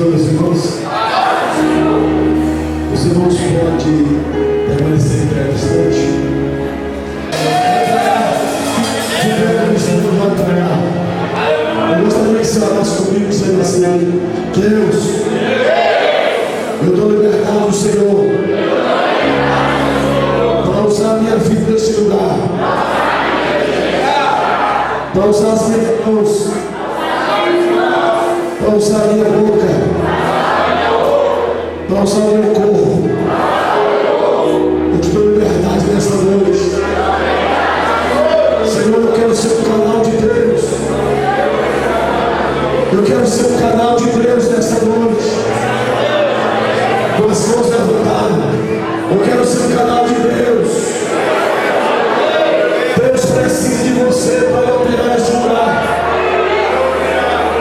Senhor, meus irmãos? Os irmãos podem permanecer em pé distante. Eu gostaria que você orasse comigo, dizendo assim: Deus, eu estou libertado do Senhor para usar a minha vida neste lugar, para usar as minhas mãos, para usar a minha boca, para usar o meu corpo. Eu te dou liberdade nesta noite. Senhor, eu quero ser um canal de Deus. Eu quero ser um canal de Deus nesta noite. Com as mãos levantadas. Eu quero ser um canal de Deus. Deus precisa de você para operar este lugar.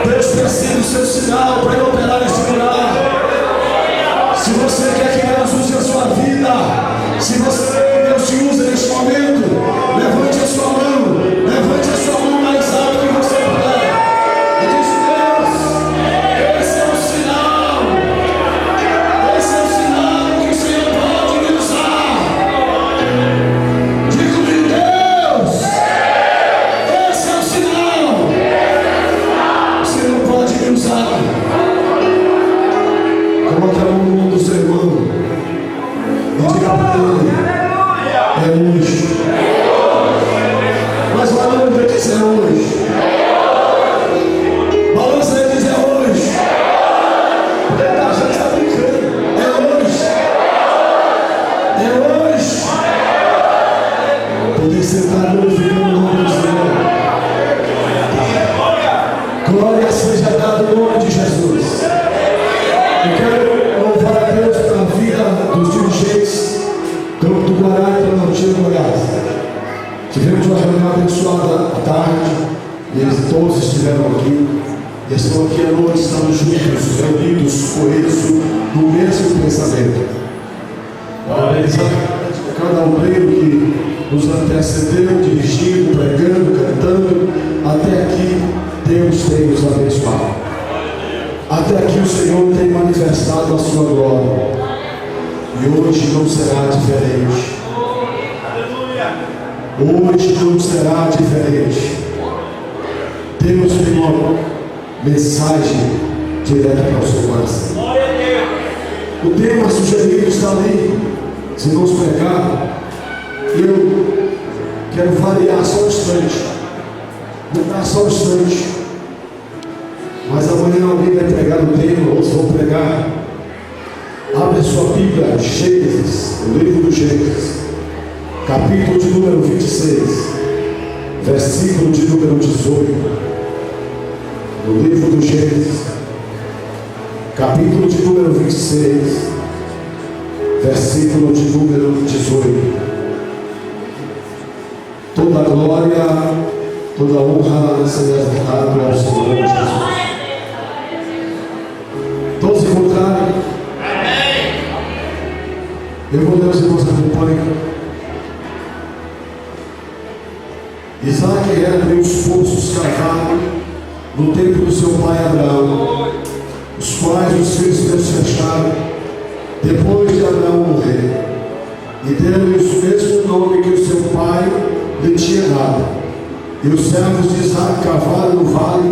Deus precisa do seu sinal para operar este lugar. Se você quer que Deus use a sua vida, se você quer que Deus te use neste momento, levante a sua mão, levante a sua mão mais alto que você puder. E diz: Deus, esse é o sinal que o Senhor pode me usar. Diga comigo: Deus, esse é o sinal que o Senhor pode me usar. Coloque a mão no mundo do seu irmão e diga para ele: é hoje. Mas falando que diz: é hoje. Balança ele e diz: é hoje. Porque ele já está brincando. É hoje. É hoje. Poder sentar glorificando o nome do Senhor. Glória seja dada no nome de Jesus. Eu quero louvar a Deus pela vida dos dirigentes do Guará e Planaltina, Goiás. Tivemos uma reunião abençoada à tarde, e eles todos estiveram aqui. E estão aqui à noite, estamos juntos, reunidos, coesos, no mesmo pensamento. Parabenizar cada obreiro que nos antecedeu, dirigindo, pregando, cantando. Até aqui, Deus tem nos abençoado. Até aqui o Senhor tem manifestado a sua glória. E hoje não será diferente. Hoje não será diferente. Deus tem uma mensagem direta para o seu coração. O tema sugerido está ali. Se não se pegar, eu quero variar só um instante. Mudar só um instante. Mas amanhã alguém vai pregar o tema, outros vão pregar. Abre a sua Bíblia, Gênesis, o livro do Gênesis, capítulo de número 26, versículo de número 18. No livro do Gênesis, capítulo de número 26, versículo de número 18. Toda a glória, toda a honra seja dada ao Senhor Jesus. Todos encontraram? Eu vou ler os irmãos que acompanham. Isaac era os poços cavados no tempo do seu pai Abraão, os quais os filhos de Deus fecharam depois de Abraão morrer, e deu-lhes o mesmo nome que o seu pai lhe tinha dado. E os servos de Isaac cavaram no vale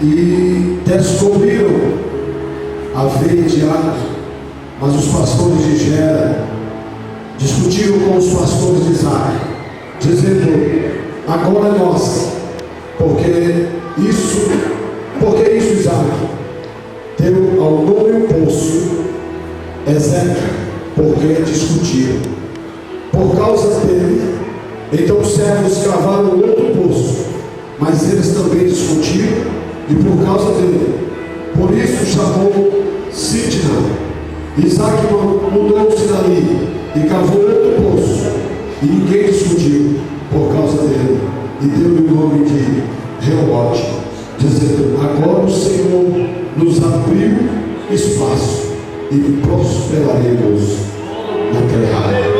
e descobriram a veia de água. Mas os pastores de Gera discutiram com os pastores de Isaac, dizendo: agora é nossa. Porque isso Isaac deu ao nome poço Ezeca, porque discutiram. Por causa dele, então os servos cavaram outro poço, mas eles também discutiram, e por causa dele, por isso chamou Sitna. Isaac mudou-se dali e cavou outro poço, e ninguém discutiu por causa dele, e deu-lhe o nome de Reobote, dizendo: agora o Senhor nos abriu espaço e prosperaremos naquela área.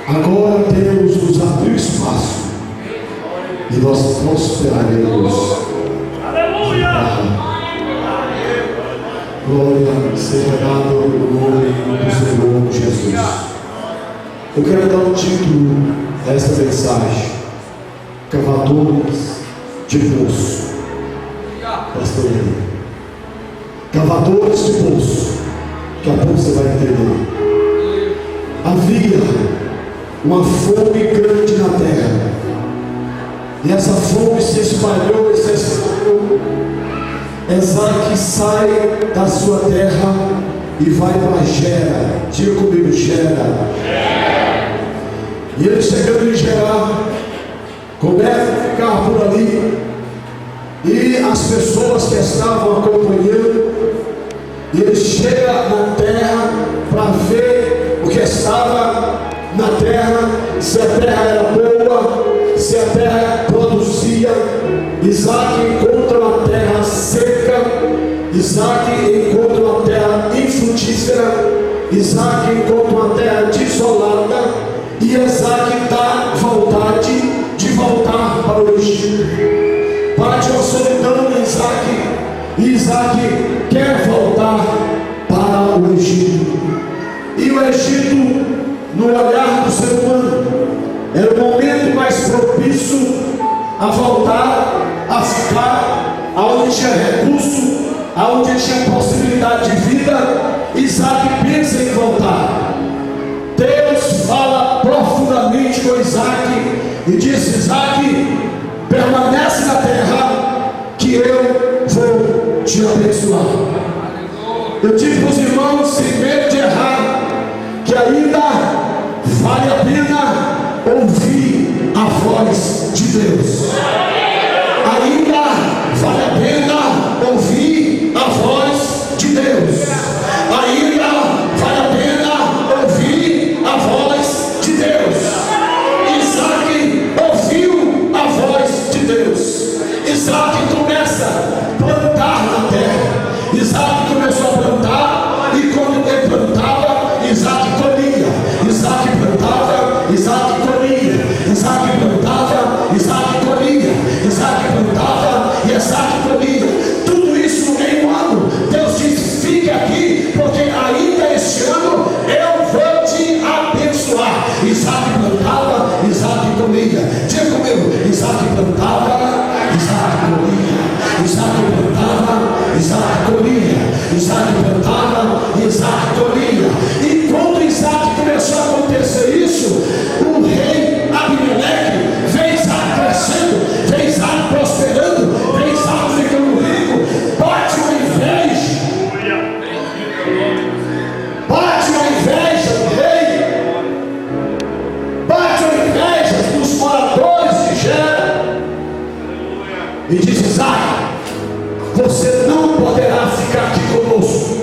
Agora Deus nos abriu espaço e nós prosperaremos. Aleluia! glória seja dada no nome do Senhor Jesus. Eu quero dar um título a esta mensagem: Cavadores de poço. Pastor Henrique. Cavadores de poço. Daqui a pouco você vai entender. Havia uma fome grande na terra, e essa fome se espalhou e se espalhou. Isaac sai da sua terra e vai para Gera. Diga comigo, Gera. E ele chegando em Gerar, começa a ficar por ali, e as pessoas que estavam acompanhando, e ele chega na terra para ver o que estava na terra, se a terra era boa, se a terra produzia. Isaac encontra uma terra seca, Isaac encontra uma terra infrutífera, Isaac encontra uma terra desolada, e Isaac dá vontade de voltar para o Egito. Bate uma solidão em Isaac, e Isaac quer voltar para o Egito. E o Egito, no olhar do ser humano, era o momento mais propício a voltar, a ficar aonde tinha recurso, aonde tinha possibilidade de vida. Isaac pensa em voltar. Deus fala profundamente com Isaac e diz: Isaac, permanece na terra, que eu vou te abençoar. Eu digo para os irmãos, sem medo de errar, que ainda vale a pena ouvir a voz de Deus. Ainda vale a pena ouvir a voz de Deus. Ainda vale a pena ouvir a voz de Deus. Isaac ouviu a voz de Deus. Isaac começa a plantar na terra. Isaac começou a plantar, e quando ele plantava, Isaac colhia. Isaac plantava, Isaac colhia. Isaac plantava, Isaac colhia. Isaac plantava e Isaac colhia. Tudo isso em um ano. Deus disse: fique aqui, porque ainda este ano eu vou te abençoar. Isaac plantava, Isaac colhia. Diga comigo: Isaac plantava, Isaac colhia. Isaac plantava, Isaac colhia. Isaac plantava, Isaac colhia. E quando Isaac começou a acontecer isso, o rei Abimeleque vê Isaac crescendo, vê Isaac prosperando, vê Isaac ficando rico. Bate uma inveja, bate uma inveja do rei, bate uma inveja dos moradores de Gera, e diz: Isaac, você não poderá ficar aqui conosco,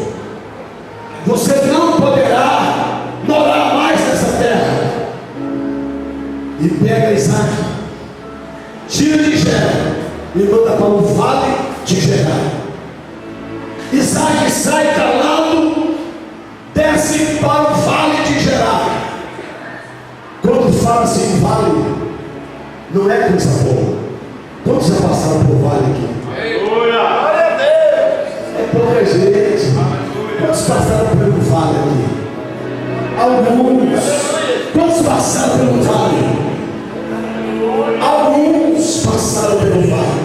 você não poderá morar mais nessa terra. E pega Isaac, tira de Gera e manda para o vale de Gerar. Isaac sai calado, desce para o vale de Gerar. Quando fala assim vale, não é coisa boa. Quantos já passaram por vale aqui? É pouca gente. Quantos passaram pelo vale aqui? Alguns. Quantos passaram pelo vale? Alguns passaram pelo vale.